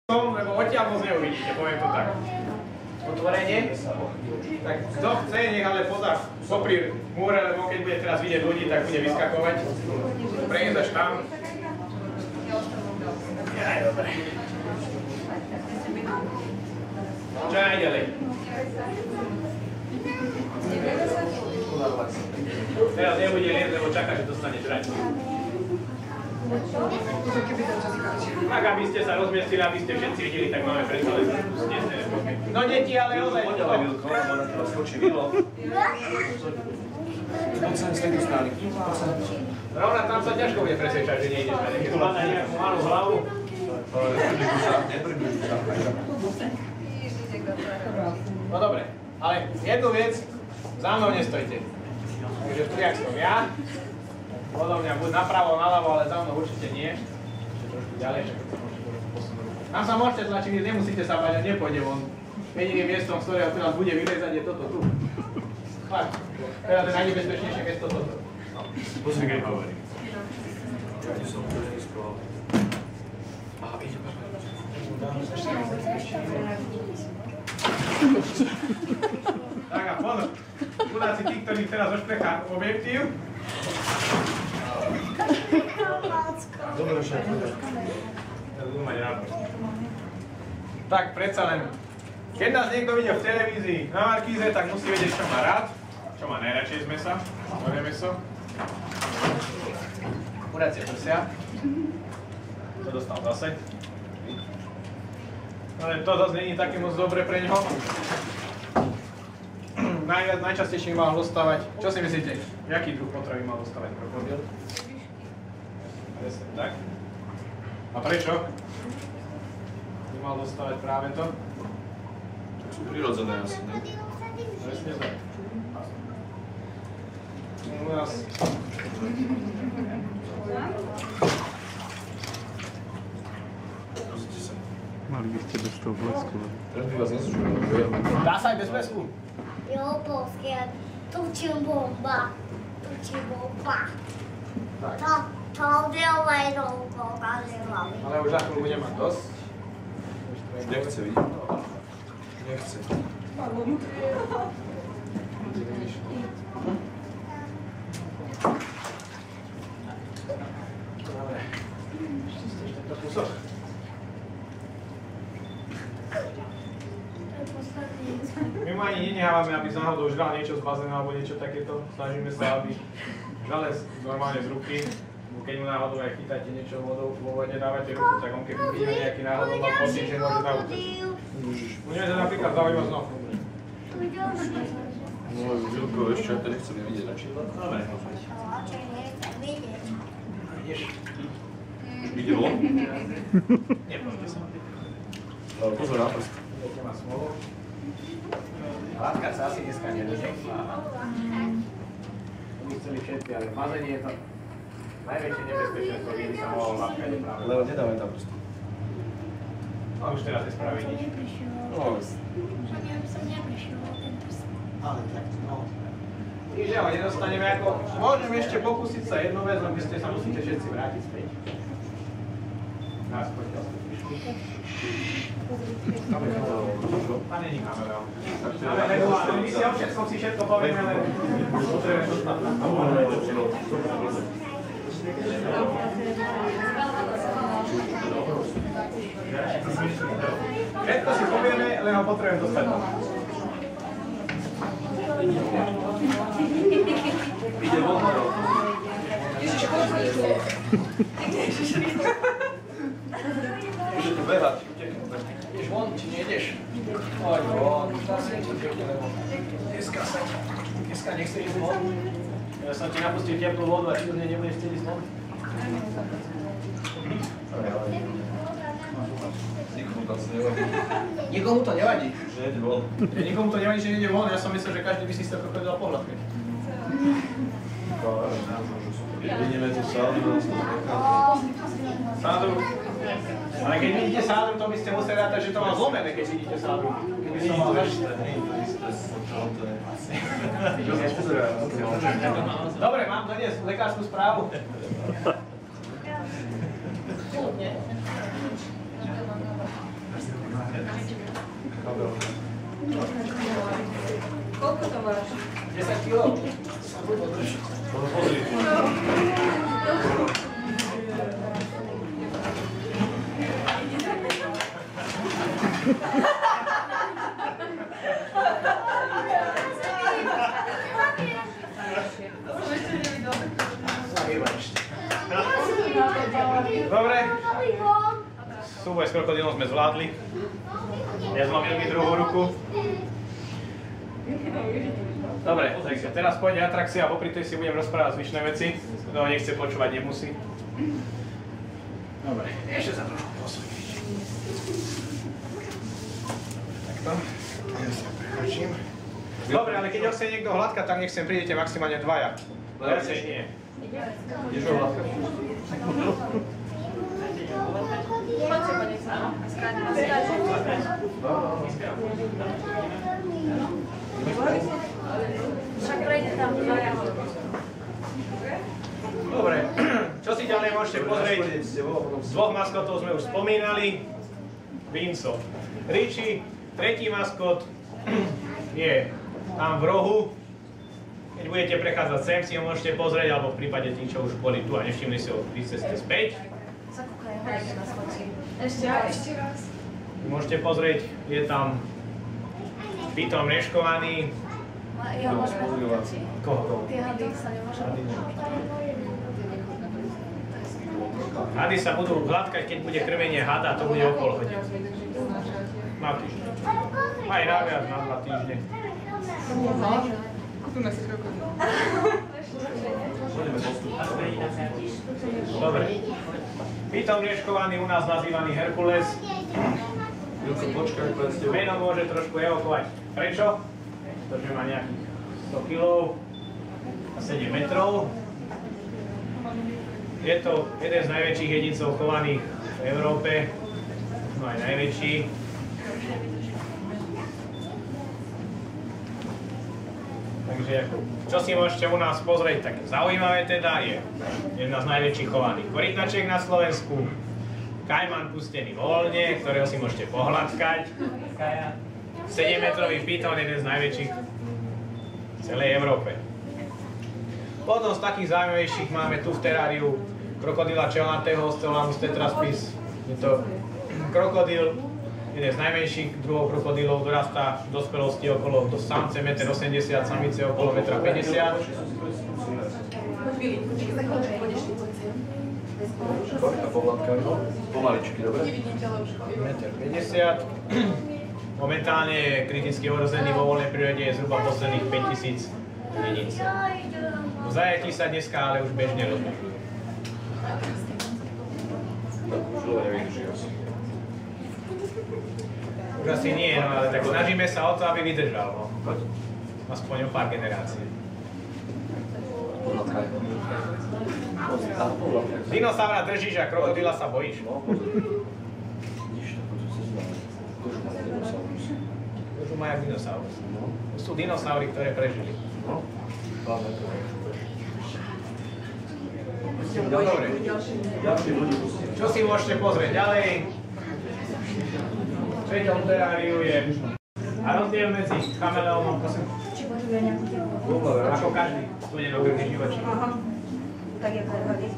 Lebo odtiaľ moc neuvidíte, poviem to tak. Otvorenie. Tak kto chce, nech ale pozor, popri múre, lebo keď bude teraz vidieť ľudí, tak bude vyskakovať. Prejsť až tam. Aj, dobre. Čo aj ďalej? Teraz nebude liet, lebo čaká, že dostane žrať. Tak, aby ste sa rozmiestili, aby ste všetci videli, tak máme predsa len stiesnené boky. No deti, ale ozaj to. Rovna tam sa ťažko bude presvedčať, že nejdeš na nejaké hľadá nejakú malú hlavu. No dobre, ale jednu vec, za mnou nestojte. Takže tu jak som ja. Podľa mňa buď napravo, naľavo, ale za mnou určite nie. Ešte trošku ďalej, že to môžete posunúť. Tam sa môžete tlačiť, nemusíte sa bať, nepôjde von. Jediným miestom, z ktorého teraz bude vylezať, je toto tu. Fakt. Teraz je najnebezpečnejšie miesto toto. No. Pozri, keď hovorím. Ja som to nesproval. Aha, ide, tak a pozor. Chudáci tí, ktorí teraz ošplechá objektív. Dobre, šéf. Ja budú mať rád. Tak, predsa len. Keď nás niekto videl v televízii na markíze, tak musí vedieť, čo má rád. Čo má najradšej z mesa. Ktoré meso. Kuracie prsia. To dostal zase. Ale to zase není také moc dobre pre ňoho. Najčastejšie mal dostávať, čo si myslíte, jaký druh potravy mal dostávať krokodil? Presne tak. A prečo? By mal dostávať práve to? Tak sú prirodzené asi, ne? Presne tak. U nás... Mali by ste bez toho blesku. Teraz by vás nesúžil. Dá sa aj bez blesku? Jo, polské, tučím bomba. Tak. To delaj rouko, kazevaví. Ale už za chvíľu bude mať dosť. Nechce, vidím. Nechce. Dobre. Ešte tento kúsok. My mu ani nenehávame, aby z náhodou žral niečo z bazéna alebo niečo takéto. Snažíme sa, aby žrale normálne z ruky. Keď mu náhodou aj chytáte niečo vodou, vo vode dávate ruku, tak on keď vidí nejaký náhodou má pocit, že môže zaútočiť. Budeme sa napríklad zaujímať znovu. No, Vilko, ešte ja to nechcem nevidieť radšej. Dobre. Ideš? Ide von? Nepojďte sa. Ale pozor na prst. Idete má smolu. Látkať sa asi dneska nebude. My chceli všetky, ale v bazéne je to najväčšie nebezpečenstvo, kedy sa mohol látkať práve. Lebo nedávaj tam prsty. A už teraz nespraví nič. No. Ale tak, no. Nič, ale nedostaneme ako... Môžem ešte pokúsiť sa jednu vec, len by ste sa musíte všetci vrátiť späť. Nás poďte sa trošku. A není kamera. Máme regulárne, my si o všetkom si všetko povieme, len potrebujeme dostať na to. Všetko si povieme, len ho potrebujem dostať na to. Ide von. Môžete behať. Ideš von, či nejdeš? Poď von, zase niečo pekne, lebo dneska nechce ísť von. Ja som ti napustil teplú vodu a či už nebudeš chcieť ísť von? Nikomu tam sa nevadí. Nikomu to nevadí. Že nejde von. Nikomu to nevadí, že nejde von, ja som myslel, že každý by si sa krokodila pohľadkať. Vidíme tu sádru, nás to nechá. Sádru. Ale keď vidíte sádru, to by ste museli rátať, že to má zlomené, keď vidíte sádru. Keby som mal zašité. Dobre, mám doniesť lekárskú správu. Koľko to máš? 10 kg. Pozri. Dobre. Súboj s krokodílom sme zvládli. Nezlomil mi druhú ruku. Dobre, takže teraz pôjde atrakcia a popri tej si budem rozprávať zvyšné veci. Kto ho nechce počúvať, nemusí. Dobre, ešte sa trošku posuniť. Takto. Ja sa prechočím. Dobre, ale keď ho chce niekto hladkať, tak nech sem prídete maximálne dvaja. Viacej nie. Ideš ho hladkať? Poďte, poďte sa. Však prejde tam dvaja. Dobre, čo si ďalej môžete pozrieť? Z dvoch maskotov sme už spomínali. Vinco. Richie, tretí maskot je tam v rohu. Keď budete prechádzať sem, si ho môžete pozrieť, alebo v prípade tých, čo už boli tu a nevšimli si ho pri ceste späť. Zakúkaj, hodite na schodci. Ešte raz. Môžete pozrieť, je tam Piton mreškovaný. Ja môžeme hoditi. Koho? Tie hady sa nemôžeme. Hady sa budú hladkať, keď bude krmenie hada, to bude okolo hodiny. Na týždeň. Aj naviac na 2 týždne. Kúpime si krokodíl. Dobre. Piton mreškovaný, u nás nazývaný Herkules. Vilko, počkaj, povedzte. Meno môže trošku evokovať. Prečo? Pretože má nejakých 100 kg a 7 metrov. Je to jeden z najväčších jedincov chovaných v Európe, no aj najväčší. Takže čo si môžete u nás pozrieť, tak zaujímavé teda je jedna z najväčších chovaných korytnačiek na Slovensku. Kajman pustený voľne, ktorého si môžete pohľadkať. 7-metrový python, jeden z najväčších v celej Európe. Potom z takých zaujímavejších máme tu v teráriu krokodíla čelnatého, Scelamus tetraspis. Je to krokodíl, jeden z najmenších druhov krokodílov, dorastá v dospelosti okolo do samce 1,80 m, samice okolo 1,50 m. Korka pohľadkaj, no? Pomaličky, dobre? 1,50 m. Momentálne je kriticky ohrozený vo voľnej prírode, je zhruba posledných 5000 jedincov. V zajetí sa dneska ale už bežne rozmnožujú. Už dlho nevydrží asi. Už asi nie, no ale tak snažíme sa o to, aby vydržal, no. Aspoň o pár generácií. Pohľadkaj. Dinosaura držíš a krokodíla sa bojíš. No, pozor. Vidíš, takúto cestu. Kožu má dinosaurus. Kožu má jak dinosaurus. To sú dinosaury, ktoré prežili. No, 2 metre. Dobre. Čo si môžete pozrieť ďalej? V treťom teráriu je a rozdiel medzi chameleónom, prosím. Či potrebuje nejakú teplotu? Ako každý studenokrvný živočík. Tak je to hody.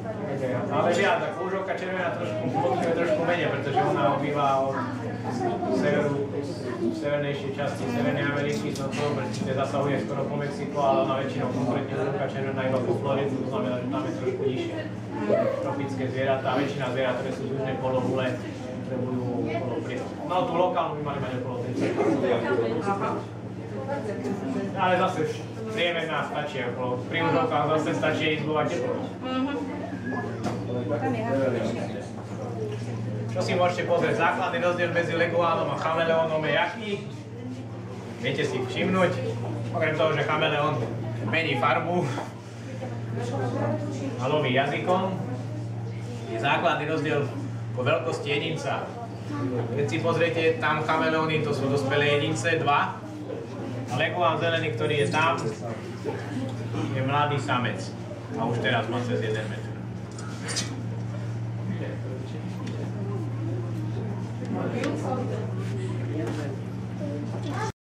Ale viac, ako úžovka červená trošku menej, pretože ona obýva od severu, severnejšej časti Severnej Ameriky, kde zasahuje skoro po Mexiku, ale ona väčšinou konkrétne úžovka červená iba po Floridu, to znamená, že tam je trošku nižšie. Tropické zvieratá, väčšina zvierat, ktoré sú v južnej pologule, potrebujú okolo priestoru. No tú lokálnu by mali mať okolo 30. Ale zase priemerná stačí okolo, pri úžovkách zase stačí izbovať teplotu. Čo si môžete pozrieť? Základný rozdiel medzi leguánom a chameleónom je jaký? Viete si všimnúť? Okrem toho, že chameleón mení farbu a loví jazykom, je základný rozdiel po veľkosti jedinca. Keď si pozriete, tam chameleóny, to sú dospelé jedince, 2. A leguán zelený, ktorý je tam, je mladý samec. A už teraz má cez 1 metr.